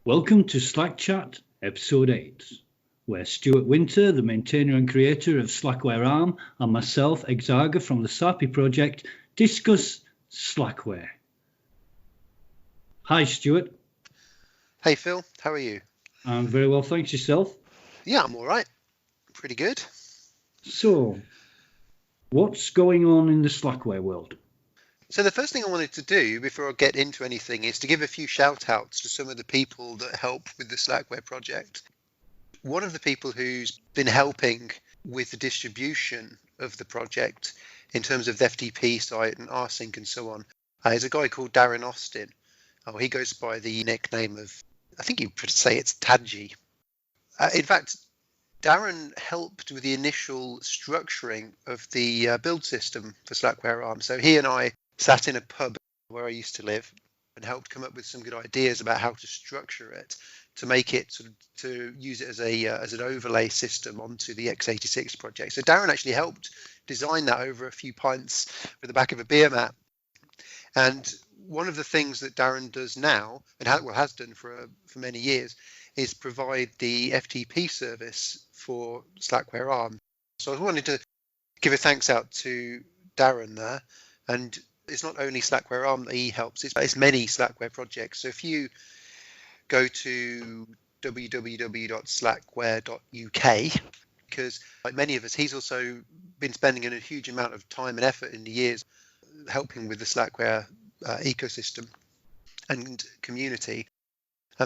Welcome to Slack Chat, Episode 8, where Stuart Winter, the maintainer and creator of Slackware ARM, and myself, Exaga from the SAPI project, discuss Slackware. Hi, Stuart. Hey, Phil. How are you? I'm very well, thanks. Yourself? Yeah, I'm all right. Pretty good. So, what's going on in the Slackware world? So the first thing I wanted to do before I get into anything is to give a few shout outs to some of the people that help with the Slackware project. One of the people who's been helping with the distribution of the project in terms of the FTP site and rsync and so on is a guy called Darren Austin. He goes by the nickname of, I think you could say it's Tadji. In fact, Darren helped with the initial structuring of the build system for Slackware ARM. So he and I sat in a pub where I used to live and helped come up with some good ideas about how to structure it to make it to use it as an overlay system onto the x86 project. So Darren actually helped design that over a few pints with the back of a beer mat. And one of the things that Darren does now, and has done for many years, is provide the FTP service for Slackware ARM. So I wanted to give a thanks out to Darren there. And it's not only Slackware ARM that he helps, it's many Slackware projects. So if you go to www.slackware.uk, because like many of us, he's also been spending a huge amount of time and effort in the years helping with the Slackware ecosystem and community.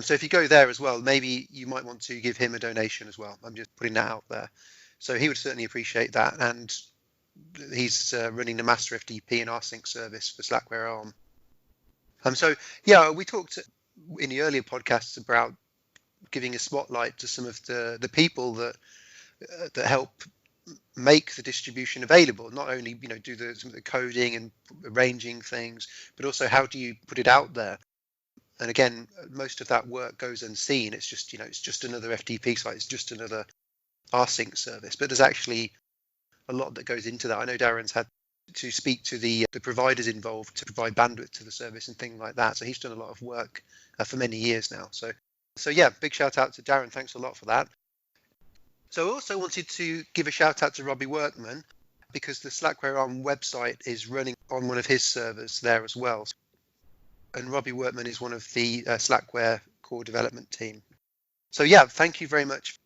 So if you go there as well, maybe you might want to give him a donation as well. I'm just putting that out there. So he would certainly appreciate that. And he's running the master FTP and rsync service for Slackware ARM. So yeah, we talked in the earlier podcasts about giving a spotlight to some of the people that help make the distribution available. Not only do some of the coding and arranging things, but also how do you put it out there? And again, most of that work goes unseen. It's just it's just another FTP site. It's just another rsync service. But there's actually a lot that goes into that. I know Darren's had to speak to the providers involved to provide bandwidth to the service and things like that. So he's done a lot of work for many years now. So yeah, big shout out to Darren. Thanks a lot for that. So I also wanted to give a shout out to Robbie Workman, because the Slackware ARM website is running on one of his servers there as well. And Robbie Workman is one of the Slackware core development team. So yeah, thank you very much.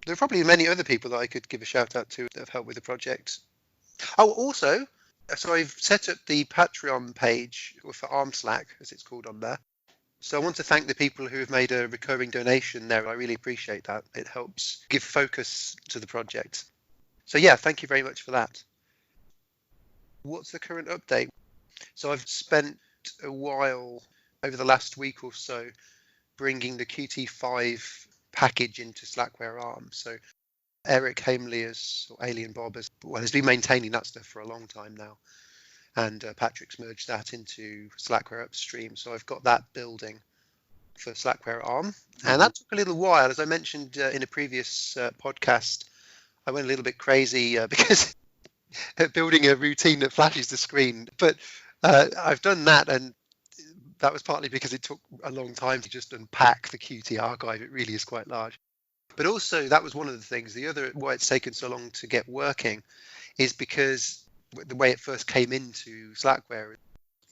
There are probably many other people that I could give a shout out to that have helped with the project. Oh, also, so I've set up the Patreon page for ArmSlack, as it's called on there. So I want to thank the people who have made a recurring donation there. I really appreciate that. It helps give focus to the project. So yeah, thank you very much for that. What's the current update? So I've spent a while over the last week or so bringing the Qt5 package into Slackware ARM. So Eric Hamley or Alien Bob has been maintaining that stuff for a long time now, and Patrick's merged that into Slackware Upstream. So I've got that building for Slackware ARM, and that took a little while. As I mentioned in a previous podcast, I went a little bit crazy because building a routine that flashes the screen, but I've done that, and that was partly because it took a long time to just unpack the Qt archive. It really is quite large. But also, that was one of the things. The other why it's taken so long to get working is because the way it first came into Slackware,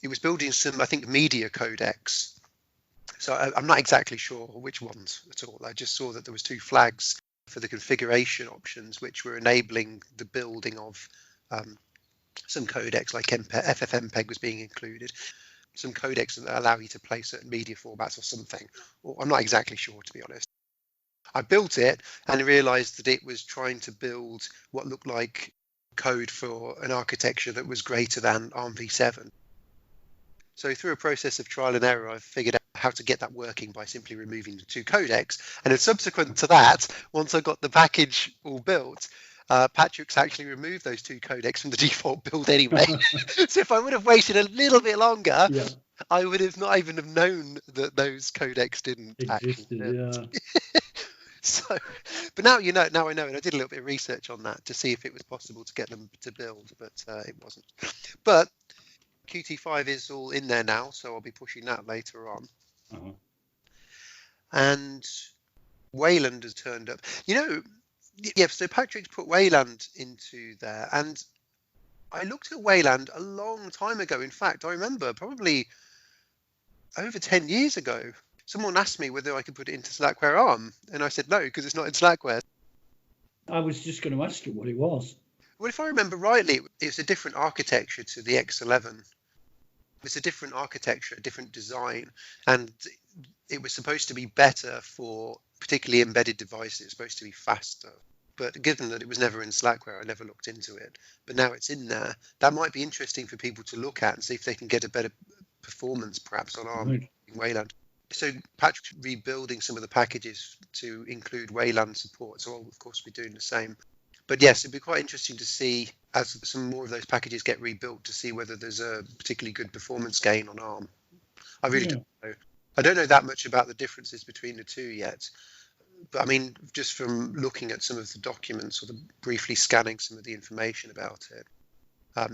it was building some, I think, media codecs. So I'm not exactly sure which ones at all. I just saw that there was two flags for the configuration options, which were enabling the building of some codecs, like FFmpeg was being included. Some codecs that allow you to play certain media formats or something. Or I'm not exactly sure, to be honest. I built it and realized that it was trying to build what looked like code for an architecture that was greater than ARM v7. So through a process of trial and error, I've figured out how to get that working by simply removing the two codecs. And then subsequent to that, once I got the package all built, Patrick's actually removed those two codecs from the default build anyway. So if I would have waited a little bit longer, yeah, I would have not even have known that those codecs didn't existed. Yeah. So, but now I know, and I did a little bit of research on that to see if it was possible to get them to build, but it wasn't. But Qt5 is all in there now, so I'll be pushing that later on. and Wayland has turned up. Yeah, so Patrick's put Wayland into there, and I looked at Wayland a long time ago. In fact, I remember probably over 10 years ago, someone asked me whether I could put it into Slackware ARM, and I said no, because it's not in Slackware. I was just going to ask you what it was. Well, if I remember rightly, it's a different architecture to the X11. It's a different architecture, a different design, and it was supposed to be better for particularly embedded devices. It's supposed to be faster. But given that it was never in Slackware, I never looked into it. But now it's in there. That might be interesting for people to look at and see if they can get a better performance, perhaps, on ARM in Wayland. So Patrick's rebuilding some of the packages to include Wayland support. So I'll, of course, be doing the same. But yes, it'd be quite interesting to see, as some more of those packages get rebuilt, to see whether there's a particularly good performance gain on ARM. I really don't know. I don't know that much about the differences between the two yet. But I mean, just from looking at some of the documents or briefly scanning some of the information about it,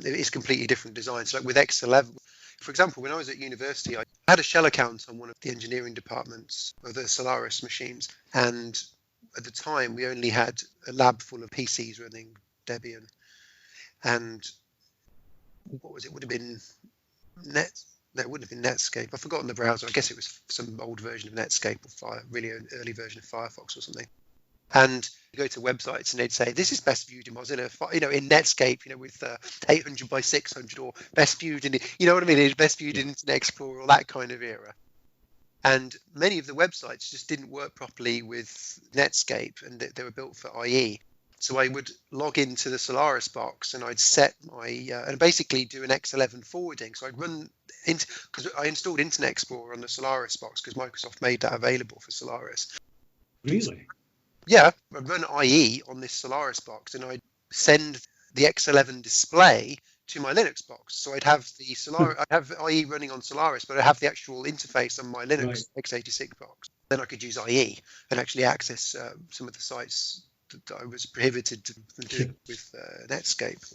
it is completely different designs. So like with X11, for example, when I was at university, I had a shell account on one of the engineering departments of the Solaris machines. And at the time, we only had a lab full of PCs running Debian. And what was it? Would have been it wouldn't have been Netscape. I've forgotten the browser. I guess it was some old version of Netscape or really an early version of Firefox or something. And you go to websites and they'd say, this is best viewed in Mozilla, in Netscape, with 800 by 600, or best viewed in, what I mean? It's best viewed in Internet Explorer, or that kind of era. And many of the websites just didn't work properly with Netscape, and they were built for IE. So I would log into the Solaris box and I'd set my, and basically do an X11 forwarding. So I'd run because I installed Internet Explorer on the Solaris box because Microsoft made that available for Solaris. Really? Yeah, I'd run IE on this Solaris box and I'd send the X11 display to my Linux box. So I'd have the I'd have IE running on Solaris, but I'd have the actual interface on my Linux x86 box. Then I could use IE and actually access some of the sites that I was prohibited from doing with Netscape.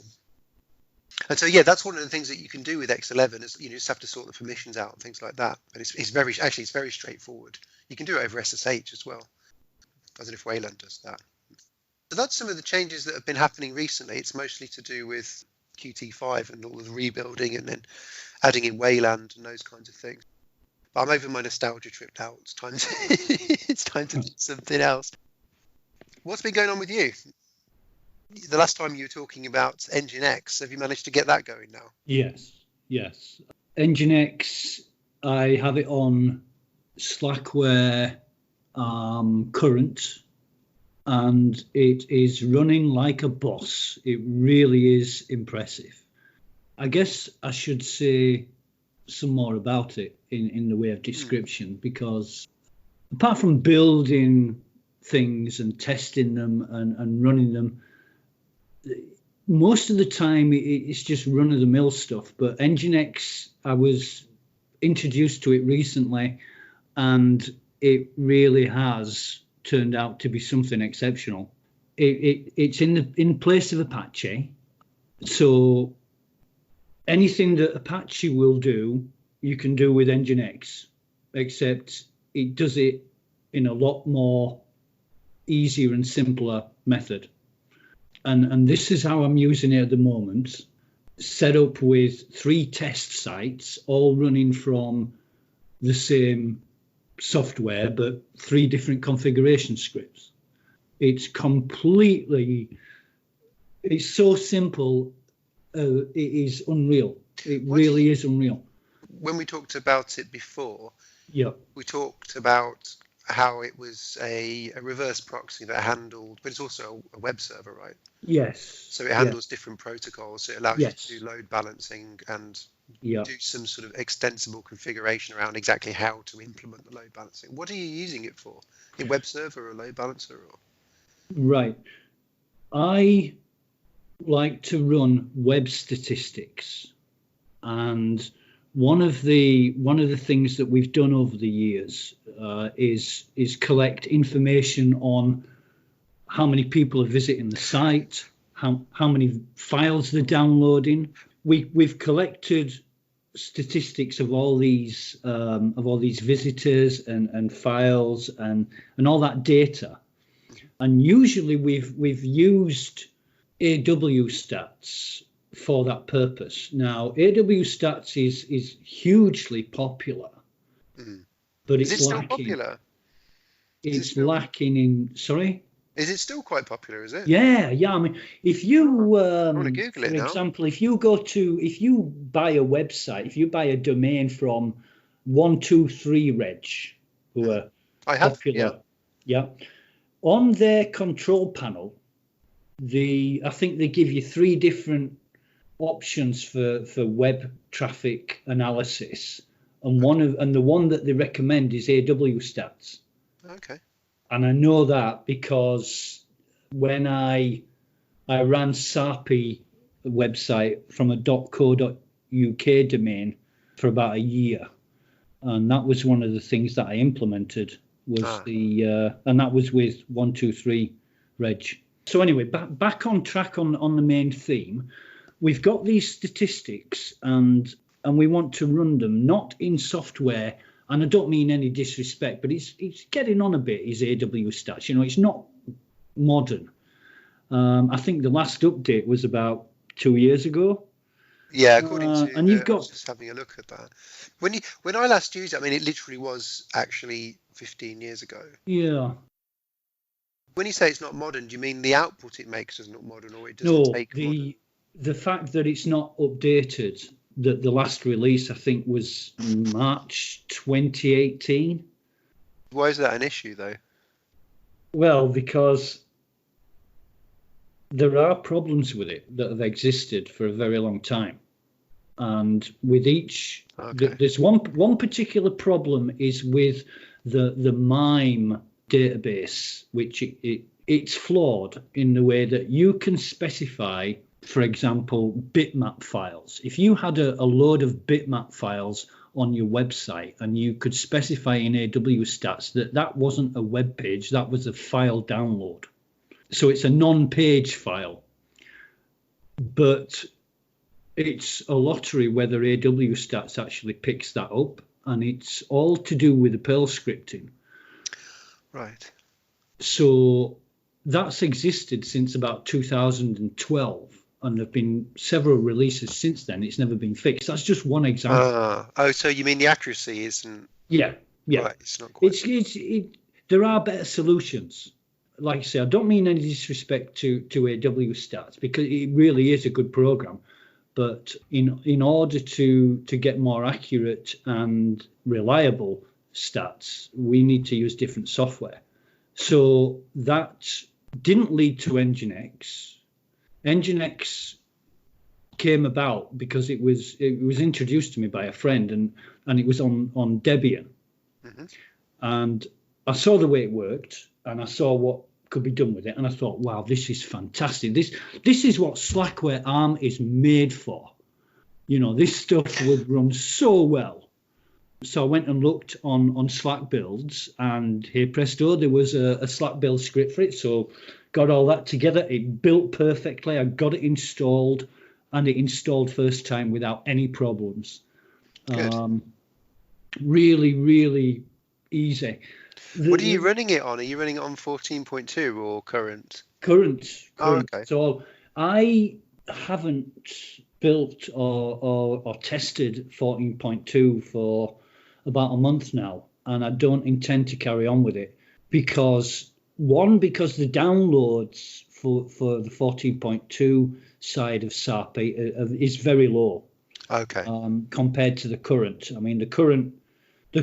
And so, yeah, that's one of the things that you can do with X11 is you just have to sort the permissions out and things like that. But it's very straightforward. You can do it over SSH as well. I don't know if Wayland does that. So that's some of the changes that have been happening recently. It's mostly to do with Qt5 and all the rebuilding and then adding in Wayland and those kinds of things. But I'm over my nostalgia trip now. It's time to do something else. What's been going on with you? The last time you were talking about Nginx, have you managed to get that going now? Yes. Nginx, I have it on Slackware current, and it is running like a boss. It really is impressive. I guess I should say some more about it in the way of description, because apart from building things and testing them and running them, most of the time it's just run-of-the-mill stuff. But Nginx, I was introduced to it recently, and it really has turned out to be something exceptional. It's in place of Apache, so anything that Apache will do, you can do with Nginx, except it does it in a lot more easier and simpler method. And this is how I'm using it at the moment, set up with 3 test sites, all running from the same software, but 3 different configuration scripts. It's so simple, it is unreal. It really is unreal. When we talked about it before, we talked about how it was a reverse proxy that handled, but it's also a web server, right? Yes. So it handles different protocols. So it allows you to do load balancing and do some sort of extensible configuration around exactly how to implement the load balancing. What are you using it for? A web server or a load balancer? Or? Right. I like to run web statistics, and one of the things that we've done over the years is collect information on how many people are visiting the site, how many files they're downloading. We've collected statistics of all these visitors and files and all that data. And usually we've used AW stats for that purpose. Now, AW stats is hugely popular, but Is it's it still lacking. popular? It's lacking in. Sorry. Is it still quite popular? Is it? Yeah. I mean, if you, I want to Google it for now. example, if you buy a website, if you buy a domain from 123reg, who are popular, on their control panel, I think they give you 3 different options for web traffic analysis, and the one that they recommend is AW stats. Okay. And I know that because when I ran SAPI website from a .co.uk domain for about a year, and that was one of the things that I implemented was and that was with 123reg. So anyway, back on track on the main theme. We've got these statistics and we want to run them not in software, and I don't mean any disrespect, but it's getting on a bit, is AW stats. It's not modern. I think the last update was about 2 years ago. Yeah, according to and you've got, I was just having a look at that. When I last used it, I mean, it literally was actually 15 years ago. Yeah. When you say it's not modern, do you mean the output it makes is not modern, or it doesn't take modern? The fact that it's not updated, that the last release I think was March 2018. Why is that an issue though? Well, because there are problems with it that have existed for a very long time, and with each, there's one particular problem is with the MIME database, which it's flawed in the way that you can specify, for example, bitmap files. If you had a load of bitmap files on your website and you could specify in AW stats that wasn't a web page, that was a file download. So it's a non-page file, but it's a lottery whether AW stats actually picks that up, and it's all to do with the Perl scripting. Right. So that's existed since about 2012, and there have been several releases since then. It's never been fixed. That's just one example. So you mean the accuracy isn't? Yeah. Right, it's not quite. There are better solutions. Like I say, I don't mean any disrespect to AW stats, because it really is a good program. But in order to get more accurate and reliable stats, we need to use different software. So that didn't lead to Nginx. Nginx came about because it was introduced to me by a friend, and it was on Debian. Mm-hmm. And I saw the way it worked, and I saw what could be done with it, and I thought, wow, this is fantastic. This is what Slackware ARM is made for. This stuff would run so well. So I went and looked on Slack builds, and here presto, there was a Slack build script for it. So got all that together. It built perfectly. I got it installed, and it installed first time without any problems. Good. Really, really easy. What are you running it on? Are you running it on 14.2 or current? Current. Oh, okay. So I haven't built or tested 14.2 for about a month now, and I don't intend to carry on with it because the downloads for the 14.2 side of SAPI is very low. Okay. Compared to the current. I mean, the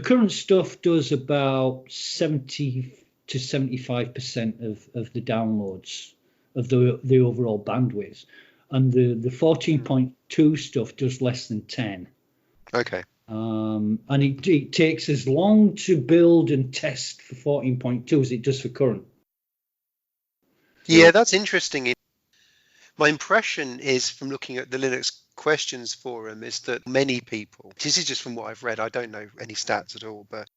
current stuff does about 70 to 75% of the downloads of the overall bandwidth, and the 14.2 stuff does less than 10. Okay. And it takes as long to build and test for 14.2 as it does for current. Yeah, that's interesting. My impression is, from looking at the Linux questions forum, is that many people, this is just from what I've read, I don't know any stats at all, but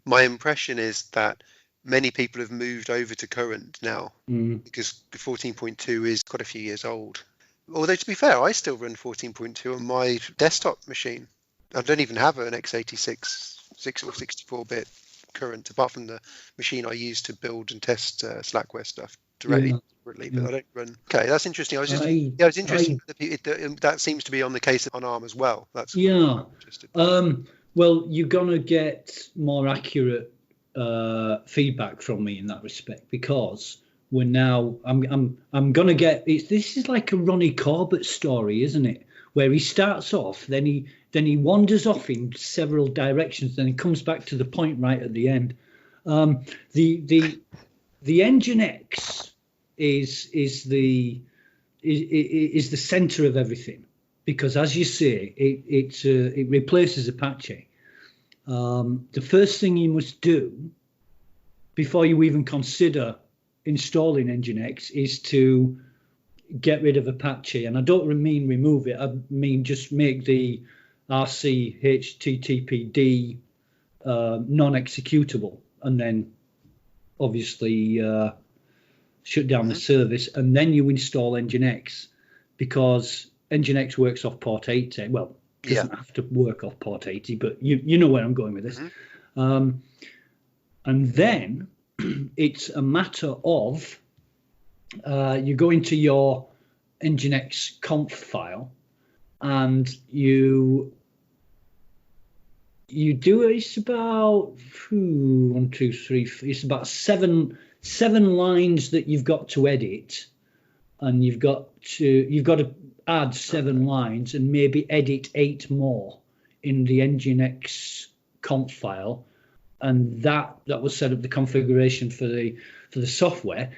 my impression is that many people have moved over to current now because 14.2 is quite a few years old. Although to be fair, I still run 14.2 on my desktop machine. I don't even have an x86 6 or 64-bit current, apart from the machine I use to build and test Slackware stuff directly. Yeah. But Yeah. I don't run. Okay, that's interesting. I was interested. That seems to be on the case on ARM as well. That's interesting. Well, you're gonna get more accurate feedback from me in that respect, because we're now I'm gonna get this is like a Ronnie Corbett story, isn't it? Where he starts off, then he wanders off in several directions, then he comes back to the point right at the end. The Nginx is the center of everything, because, as you say, it replaces Apache. The first thing you must do before you even consider installing Nginx is to get rid of Apache. And I don't mean remove it, I mean just make the RC HTTPD non-executable, and then obviously shut down the service, and then you install Nginx, because Nginx works off port 80. Well, it doesn't have to work off port 80, but you know where I'm going with this. And then it's a matter of you go into your Nginx conf file, and you do it. It's about 1, 2, 3. It's about seven lines that you've got to edit, and you've got to add 7 lines and maybe edit 8 more in the Nginx conf file, and that will set up the configuration for the software.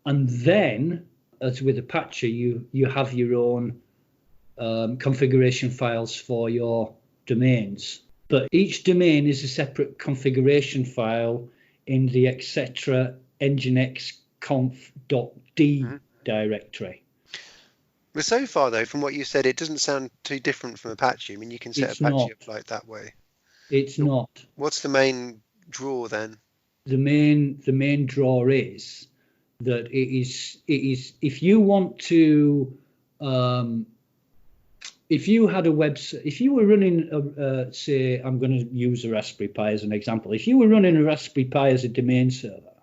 And then, as with Apache, you have your own configuration files for your domains, but each domain is a separate configuration file in the etc nginx conf.d directory. But so far, though, from what you said, it doesn't sound too different from Apache. I mean, you can set Apache up like that way. It's not. What's the main draw then? The main draw is that it is if you want to if you had a website, if you were running say, I'm going to use a Raspberry Pi as an example. If you were running a Raspberry Pi as a domain server,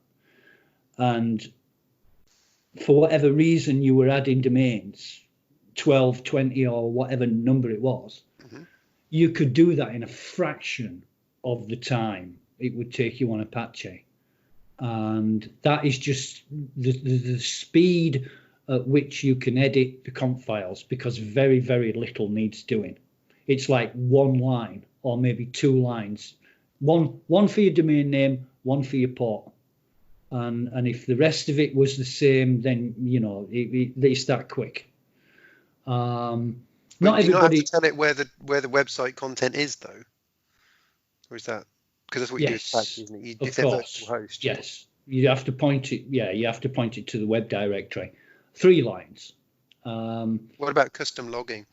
and for whatever reason you were adding domains, 12, 20 or whatever number it was, you could do that in a fraction of the time it would take you on Apache. And that is just the speed at which you can edit the conf files, because very, very little needs doing. It's like 1 line or maybe 2 lines, one for your domain name, 1 for your port. And if the rest of it was the same, then, you know, it's that quick. Not everybody. You not have to tell it where the website content is, though, or is that because that's what you do with Apache, isn't it? If they're virtual host. Yes, you have to point it. Yeah, you have to point it to the web directory. 3 lines. What about custom logging?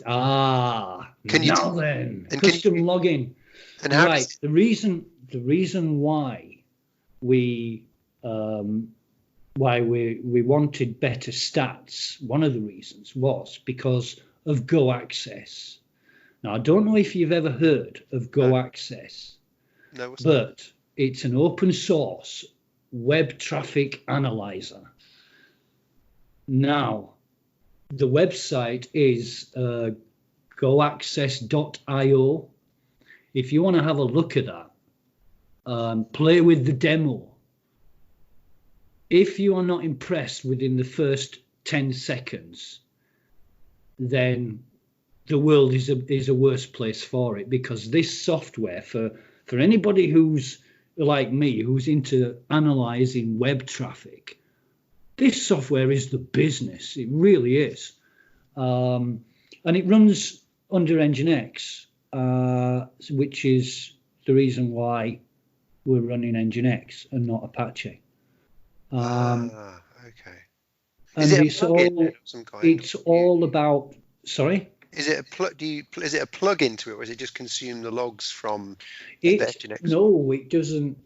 Can you then custom logging? And how right. The reason why we wanted better stats, one of the reasons was because of goaccess. Now, I don't know if you've ever heard of goaccess, but it's an open source web traffic analyzer. Now, the website is goaccess.io. If you want to have a look at that, play with the demo. If you are not impressed within the first 10 seconds, then the world is a worse place for it, because this software, for anybody who's like me, who's into analyzing web traffic, this software is the business. It really is. And it runs under Nginx, which is the reason why we're running Nginx and not Apache. Okay. And it's all about. Sorry. Is it is it a plug-in to it, or is it just consume the logs from the Nginx? No, it doesn't.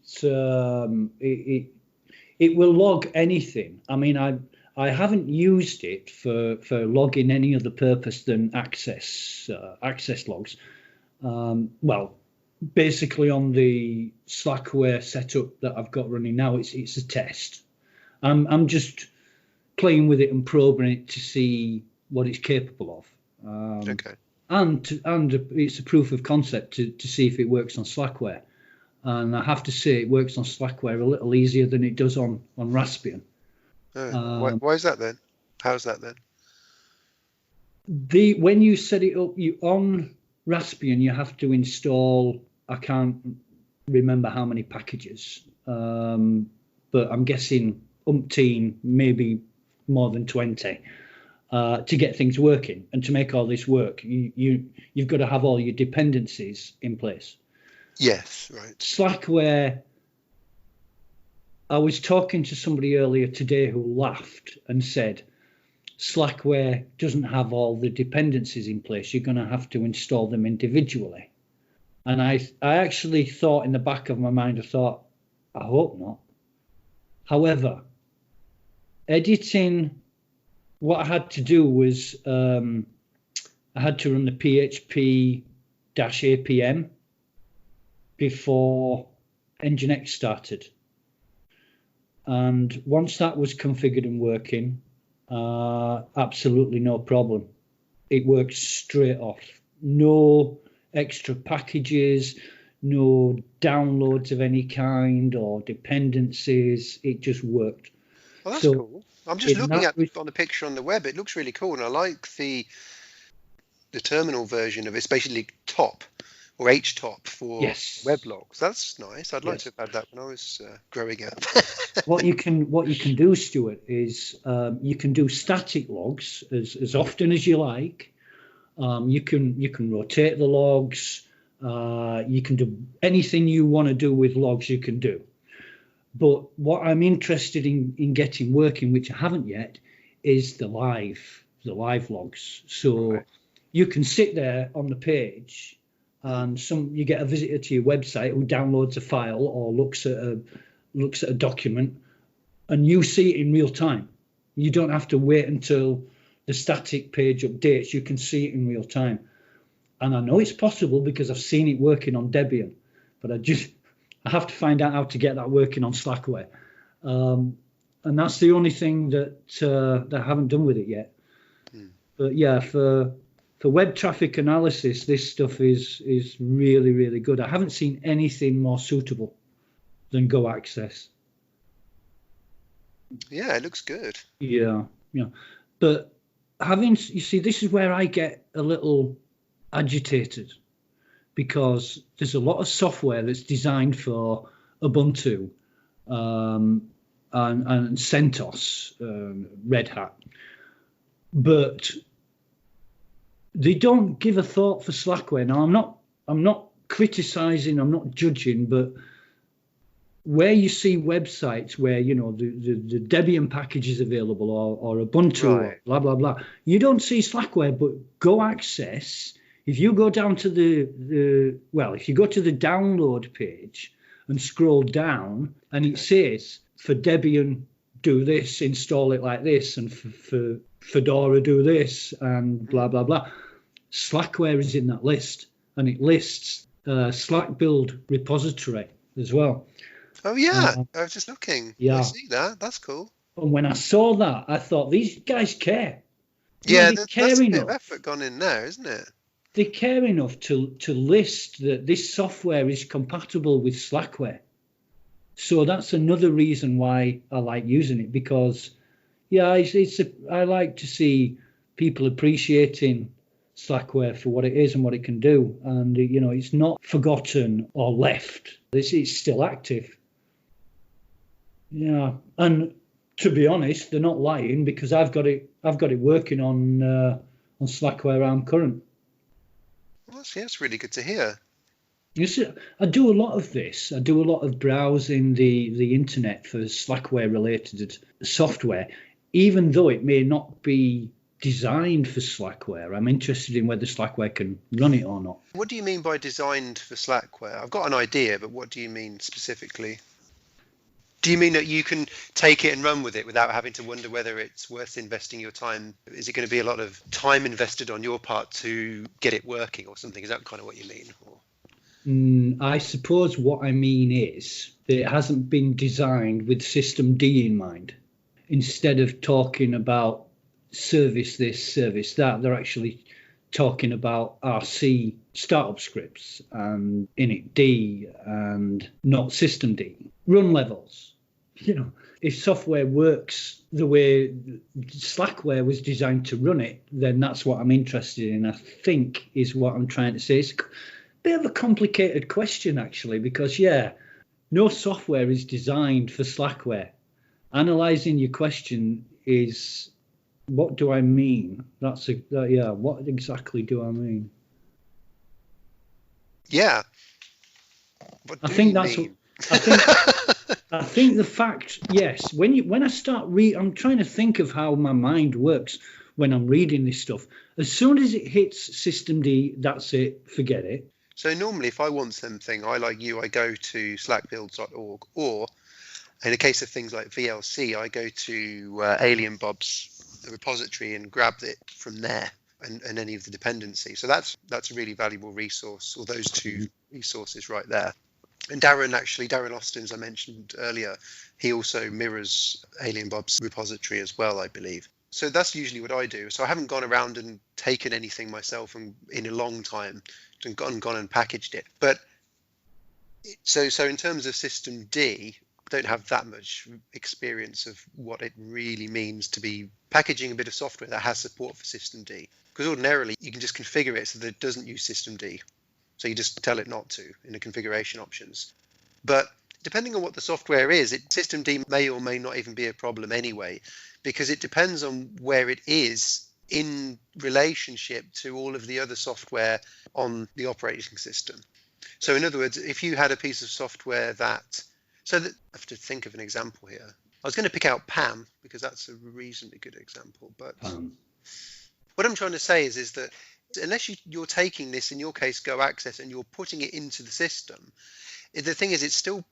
It will log anything. I mean, I haven't used it for logging any other purpose than access logs. Well, basically on the Slackware setup that I've got running now, it's a test. I'm just playing with it and probing it to see what it's capable of. Okay. And it's a proof of concept to see if it works on Slackware. And I have to say, it works on Slackware a little easier than it does on Raspbian. Why is that then? How's that then? When you set it up, on Raspbian, you have to install, I can't remember how many packages, but I'm guessing umpteen, maybe more than 20, to get things working. And to make all this work, you've got to have all your dependencies in place. Yes, right. Slackware, I was talking to somebody earlier today who laughed and said, Slackware doesn't have all the dependencies in place. You're going to have to install them individually. And I actually thought in the back of my mind, I hope not. However, editing, what I had to do was I had to run the PHP-APM before Nginx started. And once that was configured and working, absolutely no problem. It works straight off. No extra packages, no downloads of any kind or dependencies. It just worked. Well, that's cool. I'm just looking at on the picture on the web. It looks really cool, and I like the terminal version of it, especially top or HTOP for weblogs. That's nice. I'd like to have had that when I was growing up. What you can do, Stuart, is you can do static logs as often as you like. You can rotate the logs. You can do anything you want to do with logs. You can do. But what I'm interested in getting working, which I haven't yet, is the live logs. So you can sit there on the page, and you get a visitor to your website who downloads a file or looks at a document, and you see it in real time. You don't have to wait until the static page updates. You can see it in real time. And I know it's possible because I've seen it working on Debian, but I have to find out how to get that working on Slackware. And that's the only thing that I haven't done with it yet. But yeah, for web traffic analysis, this stuff is really, really good. I haven't seen anything more suitable than goaccess. Yeah, it looks good. Yeah. But you see, this is where I get a little agitated, because there's a lot of software that's designed for Ubuntu and CentOS, Red Hat, but they don't give a thought for Slackware. Now, I'm not criticizing, I'm not judging, but where you see websites where the Debian package is available or Ubuntu or blah blah blah, you don't see Slackware. But goaccess, if you go down to if you go to the download page and scroll down, and it says for Debian do this, install it like this, and for Fedora do this, and blah blah blah. Slackware is in that list, and it lists Slack build repository as well. Oh yeah, I was just looking. Yeah, I see that. That's cool. And when I saw that, I thought, these guys care. Yeah, that's a bit of effort gone in there, isn't it? They care enough to list that this software is compatible with Slackware. So that's another reason why I like using it, because I like to see people appreciating Slackware for what it is and what it can do, and it's not forgotten or left. It's still active. Yeah, and to be honest, they're not lying, because I've got it working on Slackware ARM current. Well, that's really good to hear. You see, I do a lot of this. I do a lot of browsing the internet for Slackware related software, even though it may not be designed for Slackware. I'm interested in whether Slackware can run it or not. What do you mean by designed for Slackware? I've got an idea, but what do you mean specifically? Do you mean that you can take it and run with it without having to wonder whether it's worth investing your time? Is it going to be a lot of time invested on your part to get it working or something? Is that kind of what you mean? I suppose what I mean is that it hasn't been designed with system D in mind. Instead of talking about service this, service that, they're actually talking about RC startup scripts and init D and not system D. Run levels. If software works the way Slackware was designed to run it, then that's what I'm interested in, I think, is what I'm trying to say. It's a bit of a complicated question, actually, because, no software is designed for Slackware. Analyzing your question is, what do I mean? What exactly do I mean? Yeah. I think the fact, yes, when I start I'm trying to think of how my mind works when I'm reading this stuff. As soon as it hits system D, that's it, forget it. So normally if I want something, I go to slackbuilds.org, or in the case of things like VLC, I go to Alien Bob's repository and grab it from there and any of the dependencies. So that's a really valuable resource, or those two resources right there. And Darren Austin, as I mentioned earlier, he also mirrors Alien Bob's repository as well, I believe. So that's usually what I do. So I haven't gone around and taken anything myself in a long time and gone and packaged it. But so in terms of System D, I don't have that much experience of what it really means to be packaging a bit of software that has support for System D. Because ordinarily you can just configure it so that it doesn't use System D. So you just tell it not to in the configuration options. But depending on what the software is, System D may or may not even be a problem anyway, because it depends on where it is in relationship to all of the other software on the operating system. So in other words, if you had a piece of software I have to think of an example here. I was going to pick out PAM because that's a reasonably good example, but what I'm trying to say is that unless you're taking this, in your case, goaccess, and you're putting it into the system, the thing is it's still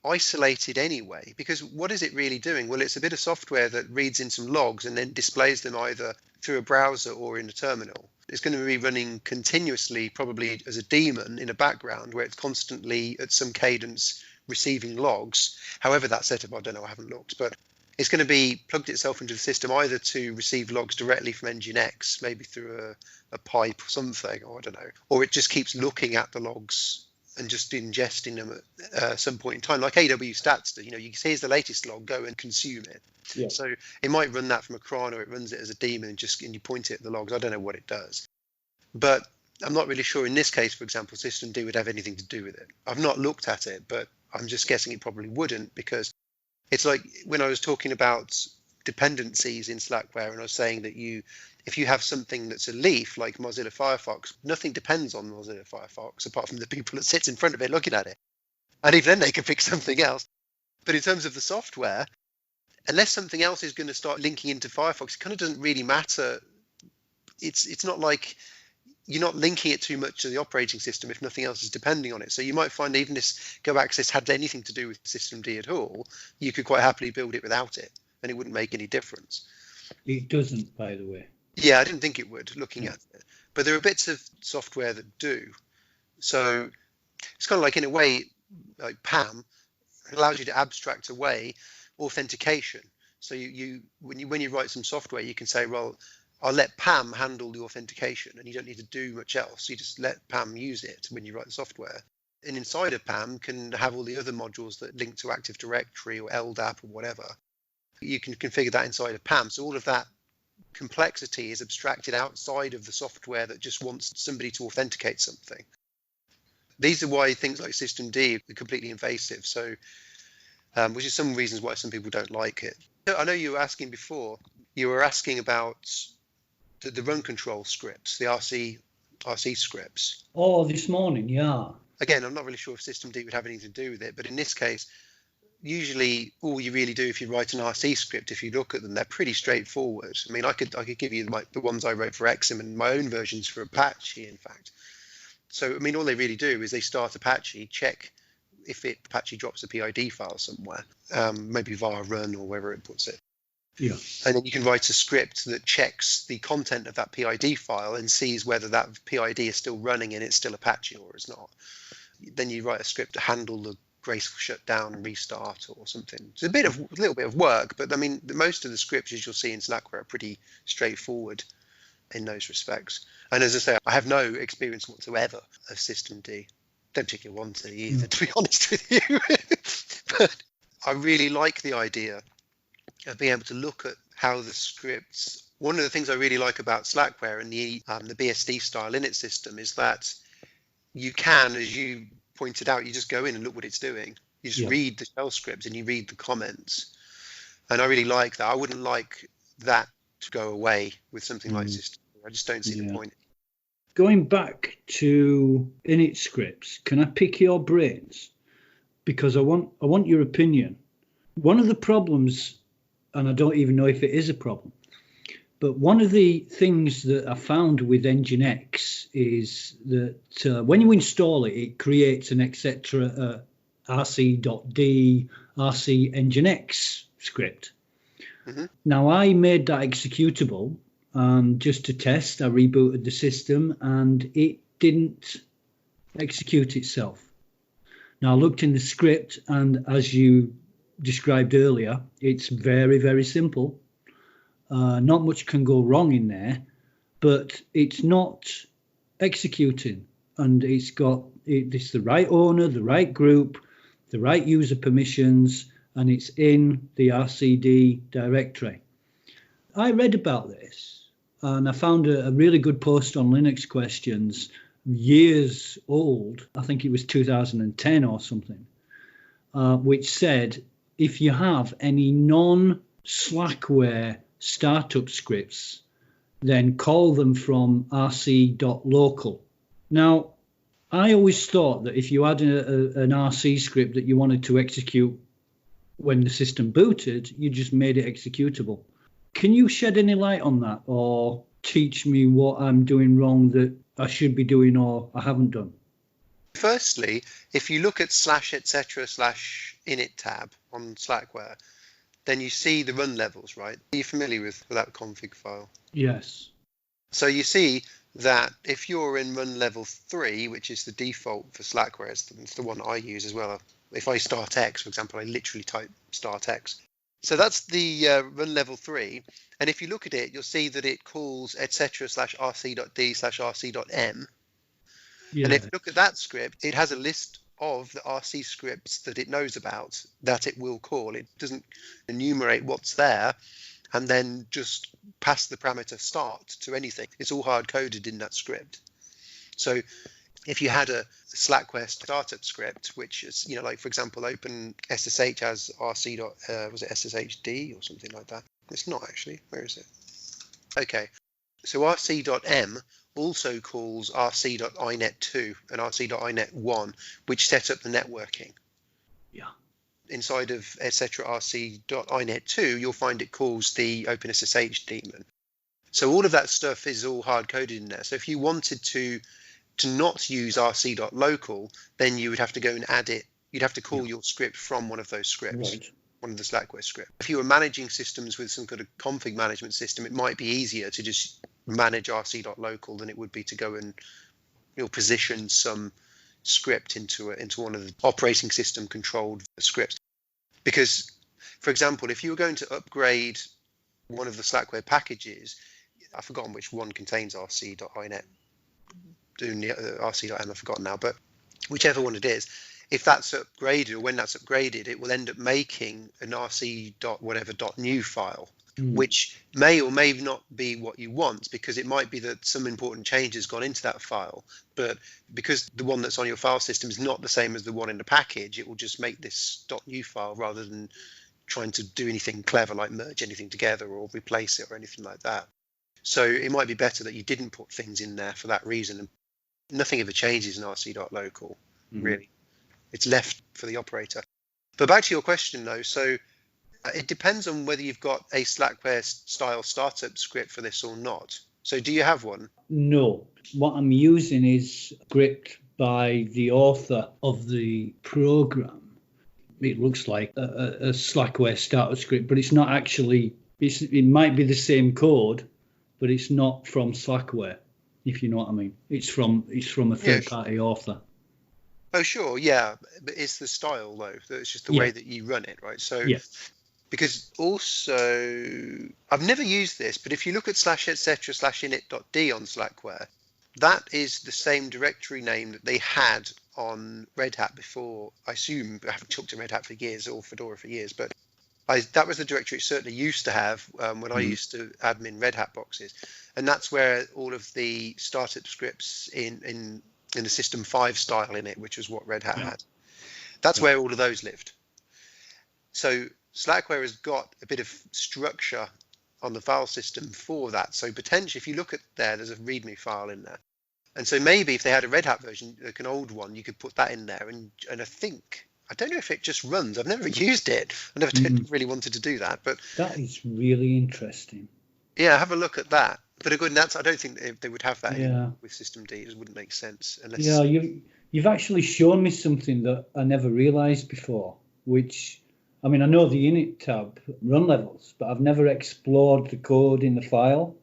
isolated anyway, because what is it really doing? Well, it's a bit of software that reads in some logs and then displays them either through a browser or in a terminal. It's going to be running continuously, probably as a daemon in a background where it's constantly at some cadence receiving logs. However that's set up, I don't know, I haven't looked, but it's going to be plugged itself into the system either to receive logs directly from Nginx, maybe through a pipe or something, or I don't know, or it just keeps looking at the logs and just ingesting them at some point in time, like AW stats do. You say here's the latest log, go and consume it. Yeah. So it might run that from a cron, or it runs it as a daemon and you point it at the logs. I don't know what it does, but I'm not really sure in this case, for example, System D would have anything to do with it. I've not looked at it, but I'm just guessing it probably wouldn't, because it's like when I was talking about dependencies in Slackware, and I was saying that if you have something that's a leaf like Mozilla Firefox, nothing depends on Mozilla Firefox apart from the people that sits in front of it looking at it. And even then they can pick something else. But in terms of the software, unless something else is going to start linking into Firefox, it kind of doesn't really matter. It's not like you're not linking it too much to the operating system if nothing else is depending on it. So you might find even if goaccess had anything to do with System D at all, you could quite happily build it without it, and it wouldn't make any difference. It doesn't, by the way. Yeah, I didn't think it would, looking at it. But there are bits of software that do. So it's kind of like, in a way, like PAM allows you to abstract away authentication. So when you write some software, you can say, well, I'll let PAM handle the authentication, and you don't need to do much else. You just let PAM use it when you write the software. And inside of PAM can have all the other modules that link to Active Directory or LDAP or whatever. You can configure that inside of PAM. So all of that complexity is abstracted outside of the software that just wants somebody to authenticate something. These are why things like System D are completely invasive. So, which is some reasons why some people don't like it. I know you were asking before. You were asking about the run control scripts, the RC scripts. Oh, this morning, yeah. Again, I'm not really sure if System D would have anything to do with it, but in this case, usually all you really do if you write an RC script, if you look at them, they're pretty straightforward. I mean, I could give you the ones I wrote for Exim and my own versions for Apache, in fact. So, I mean, all they really do is they start Apache, check if it Apache drops a PID file somewhere, maybe via run or wherever it puts it. Yeah. And then you can write a script that checks the content of that PID file and sees whether that PID is still running and it's still Apache or it's not. Then you write a script to handle the graceful shutdown and restart or something. It's a little bit of work, but I mean, most of the scripts, as you'll see in Slackware, are pretty straightforward in those respects. And as I say, I have no experience whatsoever of systemd. Don't particularly want to either, to be honest with you. But I really like the idea of being able to look at how the scripts. One of the things I really like about Slackware and the BSD style init system is that you can, as you pointed out, you just go in and look what it's doing. You just read the shell scripts and you read the comments. And I really like that. I wouldn't like that to go away with something like system. I just don't see the point. Going back to init scripts, can I pick your brains? Because I want your opinion. One of the problems, and I don't even know if it is a problem, but one of the things that I found with Nginx is that when you install it, it creates an etc. rc.d rc nginx script. Now, I made that executable just to test. I rebooted the system and it didn't execute itself. Now, I looked in the script, and as you described earlier, it's very, very simple. Not much can go wrong in there, but it's not executing, and it's the right owner, the right group, the right user permissions, and it's in the RCD directory. I read about this, and I found a really good post on Linux Questions, years old. I think it was 2010 or something, which said if you have any non-Slackware startup scripts, then call them from rc.local. Now, I always thought that if you had an RC script that you wanted to execute when the system booted, you just made it executable. Can you shed any light on that, or teach me what I'm doing wrong that I should be doing or I haven't done? Firstly, if you look at /etc/init tab on Slackware, then you see the run levels, right? Are you familiar with that config file? Yes. So you see that if you're in run level 3, which is the default for Slackware, it's the one I use as well. If I start X, for example, I literally type start X. So that's the run level 3. And if you look at it, you'll see that it calls etc/rc.d/rc.m. Yeah. And if you look at that script, it has a list of the RC scripts that it knows about that it will call. It doesn't enumerate what's there and then just pass the parameter start to anything. It's all hard coded in that script. So if you had a Slackware startup script, which is, like for example, open SSH as rc. Was it SSHD or something like that? It's not actually. Where is it? Okay. So rc.m also calls rc.inet2 and rc.inet1, which set up the networking. Yeah. Inside of etc. rc.inet2, you'll find it calls the OpenSSH daemon. So all of that stuff is all hard coded in there. So if you wanted to not use rc.local, then you would have to go and add it. You'd have to call your script from one of those scripts. Right. One of the Slackware scripts. If you were managing systems with some kind of config management system, it might be easier to just manage rc.local than it would be to go and position some script into one of the operating system controlled scripts. Because, for example, if you were going to upgrade one of the Slackware packages, I've forgotten which one contains rc.inet, rc.m, I've forgotten now, but whichever one it is, if that's upgraded or when that's upgraded, it will end up making an rc.whatever.new file, which may or may not be what you want, because it might be that some important change has gone into that file, but because the one that's on your file system is not the same as the one in the package, it will just make this .new file rather than trying to do anything clever like merge anything together or replace it or anything like that. So it might be better that you didn't put things in there for that reason. And nothing ever changes in rc.local, really. It's left for the operator. But back to your question, though. So it depends on whether you've got a Slackware-style startup script for this or not. So do you have one? No. What I'm using is script by the author of the program. It looks like a Slackware starter script, but it's not actually. It might be the same code, but it's not from Slackware, if you know what I mean. It's from a third-party author. Oh, sure, yeah, but it's the style though. It's just the way that you run it, right? So, because also I've never used this, but if you look at /etc/init.d on Slackware, that is the same directory name that they had on Red Hat before. I assume I haven't talked to Red Hat for years or Fedora for years, but that was the directory it certainly used to have when I used to admin Red Hat boxes, and that's where all of the startup scripts in the System 5 style in it, which was what Red Hat had. That's where all of those lived. So Slackware has got a bit of structure on the file system for that. So potentially, if you look at there's a README file in there. And so maybe if they had a Red Hat version, like an old one, you could put that in there. And I don't know if it just runs. I've never used it. I never really wanted to do that. But that is really interesting. Yeah, have a look at that. But again, I don't think they would have that with System D. It wouldn't make sense unless. Yeah, you've actually shown me something that I never realised before. Which, I mean, I know the init tab run levels, but I've never explored the code in the file.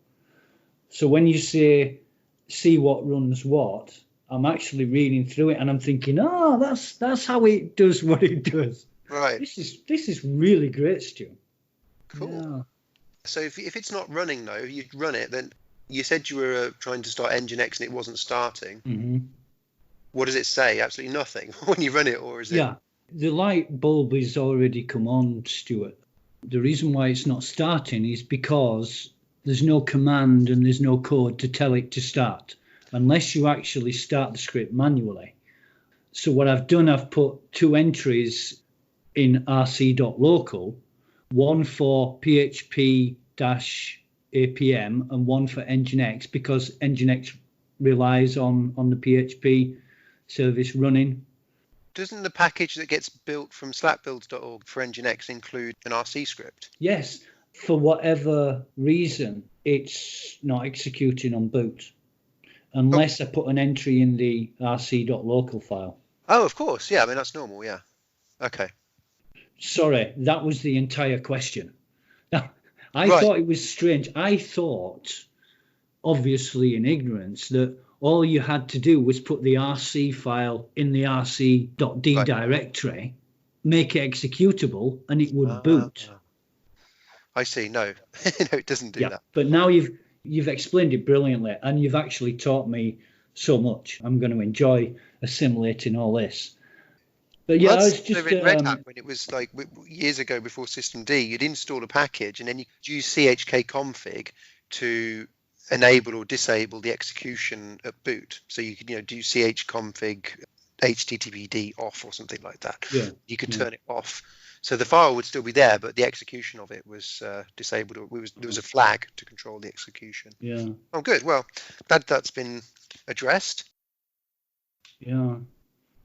So when you say see what runs what, I'm actually reading through it and I'm thinking, that's how it does what it does. Right. This is really great, Stu. Cool. Yeah. So if it's not running though, if you run it, then you said you were trying to start Nginx and it wasn't starting. Mm-hmm. What does it say? Absolutely nothing when you run it, or is it? Yeah, the light bulb is already come on, Stuart. The reason why it's not starting is because there's no command and there's no code to tell it to start, unless you actually start the script manually. So what I've done, I've put 2 entries in rc.local, one for PHP-APM and one for Nginx, because Nginx relies on the PHP service running. Doesn't the package that gets built from slackbuilds.org for Nginx include an RC script? Yes, for whatever reason, it's not executing on boot, unless I put an entry in the rc.local file. Oh, of course, yeah, I mean, that's normal, yeah. Okay. Sorry, that was the entire question. I thought it was strange. I thought, obviously in ignorance, that all you had to do was put the RC file in the rc.d directory, make it executable, and it would boot. I see. No, no, it doesn't do that. But now you've explained it brilliantly, and you've actually taught me so much. I'm going to enjoy assimilating all this. But yeah, I was just in Red Hat, when it was like years ago before System D, you'd install a package and then you could use chkconfig to enable or disable the execution at boot. So you could do chconfig httpd off or something like that. Yeah. You could turn it off. So the file would still be there, but the execution of it was disabled. There was a flag to control the execution. Yeah. Oh, good. Well, that's been addressed. Yeah.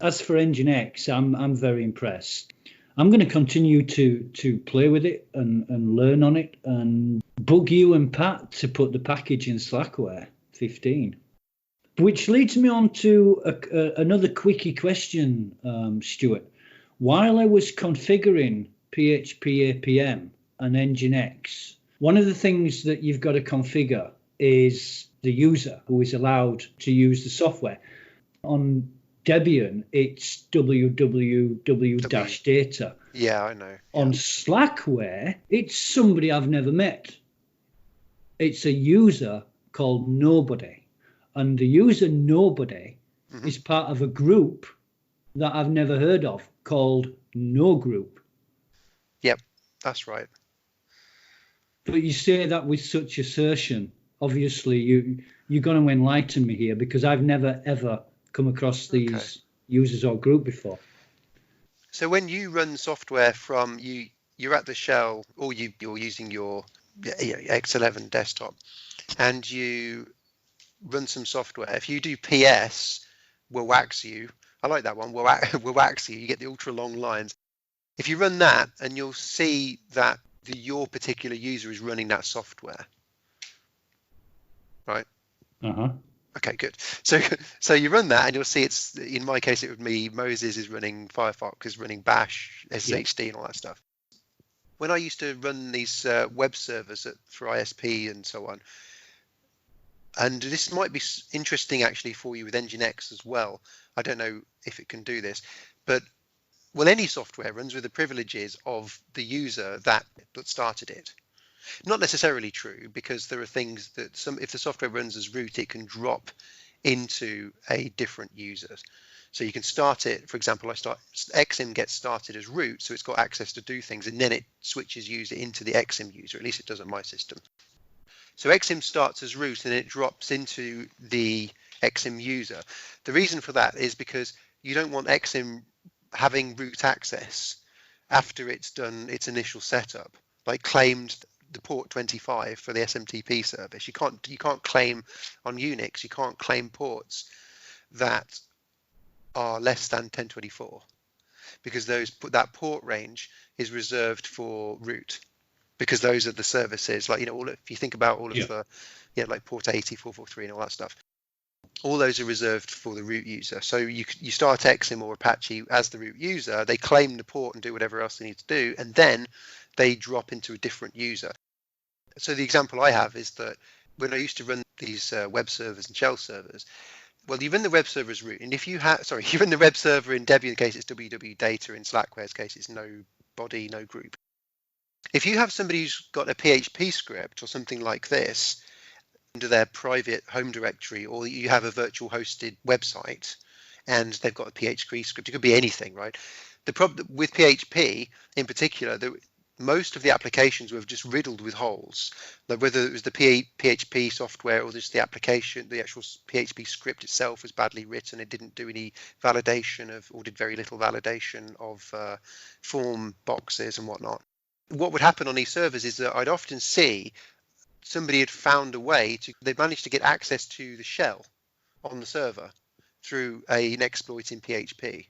As for Nginx, I'm very impressed. I'm going to continue to play with it and learn on it and bug you and Pat to put the package in Slackware 15. Which leads me on to another quickie question, Stuart. While I was configuring PHP-APM and Nginx, one of the things that you've got to configure is the user who is allowed to use the software. On Debian, it's www-data. Yeah, I know. On Slackware, it's somebody I've never met. It's a user called Nobody. And the user Nobody is part of a group that I've never heard of called nogroup. Yep, that's right. But you say that with such assertion. Obviously, you're going to enlighten me here, because I've never, ever come across these users or group before. So when you run software from you're at the shell, or you're using your X11 desktop, and you run some software. If you do PS, will wax you. I like that one. Will wax you. You get the ultra long lines. If you run that, and you'll see that your particular user is running that software, right? Okay, good. So you run that, and you'll see it's, in my case, it would be Moses is running Firefox, is running Bash, SSHD, and all that stuff. When I used to run these web servers for ISP and so on, and this might be interesting actually for you with Nginx as well. I don't know if it can do this, but any software runs with the privileges of the user that started it. Not necessarily true, because there are things that if the software runs as root, it can drop into a different user. So you can start it, for example, Exim gets started as root, so it's got access to do things, and then it switches user into the Exim user, at least it does on my system. So Exim starts as root and it drops into the Exim user. The reason for that is because you don't want Exim having root access after it's done its initial setup, like claimed the port 25 for the SMTP service. You can't claim on Unix, you can't claim ports that are less than 1024, because that port range is reserved for root, because those are the services, like, if you think about all of the, like port 80, 443 and all that stuff, all those are reserved for the root user. So you start Exim or Apache as the root user, they claim the port and do whatever else they need to do, and then they drop into a different user. So the example I have is that when I used to run these web servers and shell servers, well, you run the web server as root, and if you run the web server in Debian case, it's www data, in Slackware's case, it's no body, no group. If you have somebody who's got a PHP script or something like this under their private home directory, or you have a virtual hosted website and they've got a PHP script, it could be anything, right? The problem with PHP in particular, most of the applications were just riddled with holes. Like whether it was the PHP software or just the application, the actual PHP script itself was badly written. It didn't do any validation or did very little validation of form boxes and whatnot. What would happen on these servers is that I'd often see somebody had found a way they managed to get access to the shell on the server through an exploit in PHP.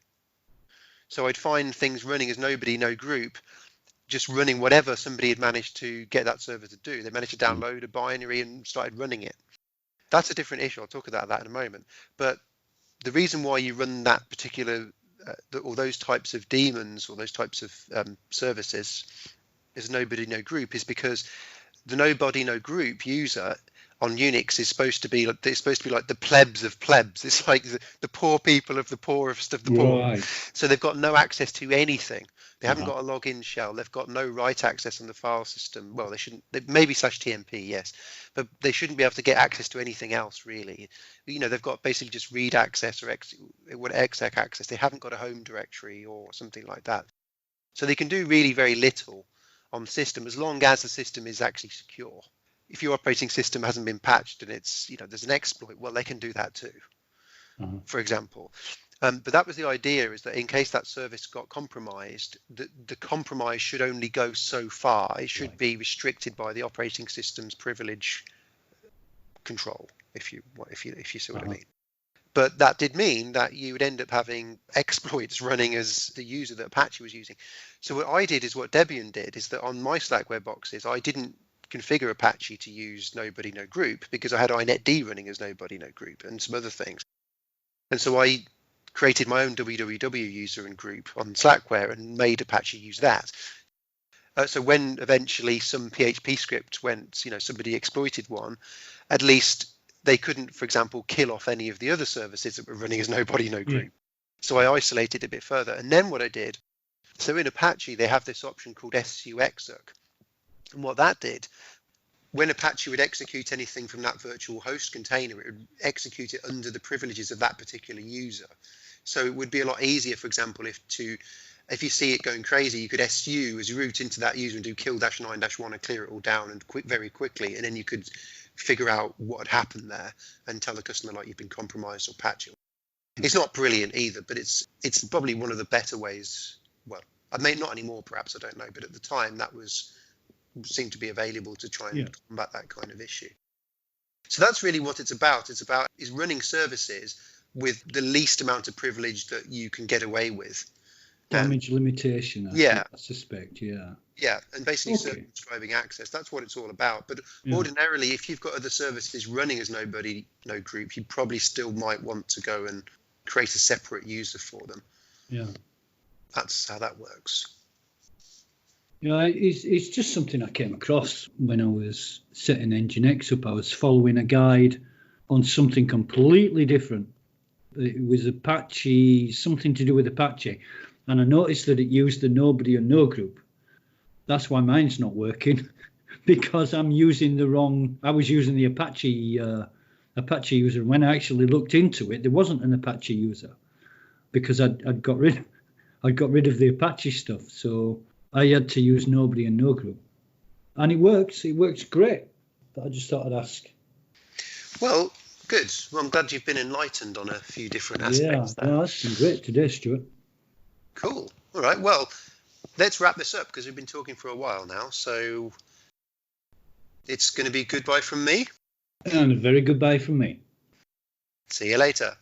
So I'd find things running as nobody, no group, just running whatever somebody had managed to get that server to do. They managed to download a binary and started running it. That's a different issue. I'll talk about that in a moment. But the reason why you run that particular, or those types of daemons or those types of services as nobody, no group, is because the nobody, no group user on Unix is supposed to be like the plebs of plebs. It's like the poor people of the poorest of the poor. So they've got no access to anything. They haven't got a login shell. They've got no write access on the file system. Well, they shouldn't. Maybe /tmp, yes, but they shouldn't be able to get access to anything else really. They've got basically just read access or exec access. They haven't got a home directory or something like that. So they can do really very little on the system as long as the system is actually secure. If your operating system hasn't been patched and it's, there's an exploit, well, they can do that too, for example. But that was the idea, is that in case that service got compromised, the compromise should only go so far. It should be restricted by the operating system's privilege control, if you see what I mean. But that did mean that you would end up having exploits running as the user that Apache was using. So what I did is what Debian did, is that on my Slackware boxes, I didn't configure Apache to use nobody, no group, because I had inetd running as nobody, no group and some other things. And so I created my own www user and group on Slackware and made Apache use that. So when eventually some PHP script went, somebody exploited one, at least they couldn't, for example, kill off any of the other services that were running as nobody, no group. So I isolated a bit further. And then what I did, so in Apache, they have this option called su-exec. And what that did, when Apache would execute anything from that virtual host container, it would execute it under the privileges of that particular user. So it would be a lot easier, for example, if you see it going crazy, you could su as root into that user and do kill-9-1 and clear it all down and very quickly, and then you could figure out what had happened there and tell the customer like you've been compromised or patch it. It's not brilliant either, but it's probably one of the better ways. Well, I may not anymore, perhaps, I don't know, but at the time that seemed to be available to try and combat that kind of issue. So that's really what it's about. It's about running services with the least amount of privilege that you can get away with. Damage limitation, I suspect, Yeah, and basically circumscribing access. That's what it's all about. But ordinarily, if you've got other services running as no group, you probably still might want to go and create a separate user for them. Yeah. That's how that works. Yeah, it's just something I came across when I was setting Nginx up. I was following a guide on something completely different. It was Apache, something to do with Apache. And I noticed that it used the nobody and no group. That's why mine's not working, because I was using the Apache user. When I actually looked into it, there wasn't an Apache user, because I'd got rid of the Apache stuff. So I had to use nobody and no group. And it works great. But I just thought I'd ask. Well, good. Well, I'm glad you've been enlightened on a few different aspects. Yeah, that's been great today, Stuart. Cool. All right. Well, let's wrap this up, because we've been talking for a while now. So it's going to be goodbye from me. And a very goodbye from me. See you later.